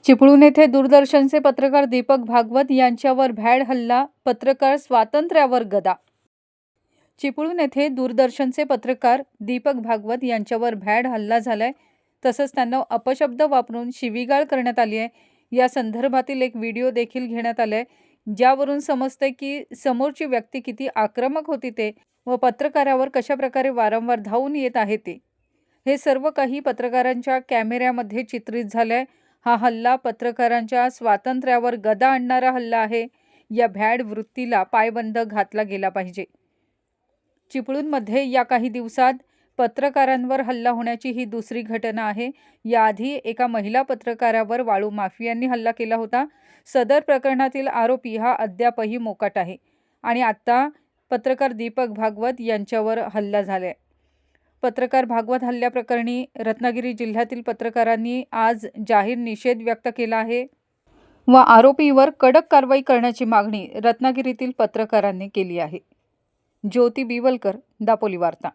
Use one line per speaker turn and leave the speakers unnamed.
चिपळूण येथे दूरदर्शनचे पत्रकार दीपक भागवत यांच्यावर भ्याड हल्ला, पत्रकार स्वातंत्र्यावर गदा. चिपळूण येथे दूरदर्शनचे पत्रकार दीपक भागवत यांच्यावर भ्याड हल्ला झालाय. तसंच त्यांना अपशब्द वापरून शिवीगाळ करण्यात आली आहे. या संदर्भातील एक व्हिडिओ देखील घेण्यात आलाय, ज्यावरून समजतंय की समोरची व्यक्ती किती आक्रमक होती ते व पत्रकारावर कशा प्रकारे वारंवार धावून येत आहे ते. हे सर्व काही पत्रकारांच्या कॅमेऱ्यामध्ये चित्रित झालंय. हा हल्ला पत्रकारांच्या स्वातंत्र्यावर गदा आणणारा हल्ला आहे. या भ्याड वृत्तीला पायबंद घातला गेला पाहिजे. चिपळूणमध्ये या काही दिवसात पत्रकारांवर हल्ला होण्याची ही दुसरी घटना आहे. याआधी एका महिला पत्रकारावर वाळू माफियांनी हल्ला केला होता. सदर प्रकरणातील आरोपी हा अद्यापही मोकाट आहे आणि आता पत्रकार दीपक भागवत यांच्यावर हल्ला झालाय. पत्रकार भागवत हल्ल्याप्रकरणी रत्नागिरी जिल्ह्यातील पत्रकारांनी आज जाहीर निषेध व्यक्त केला आहे व आरोपीवर कडक कारवाई करण्याची मागणी रत्नागिरीतील पत्रकारांनी केली आहे. ज्योती बिवलकर, दापोली वार्ता.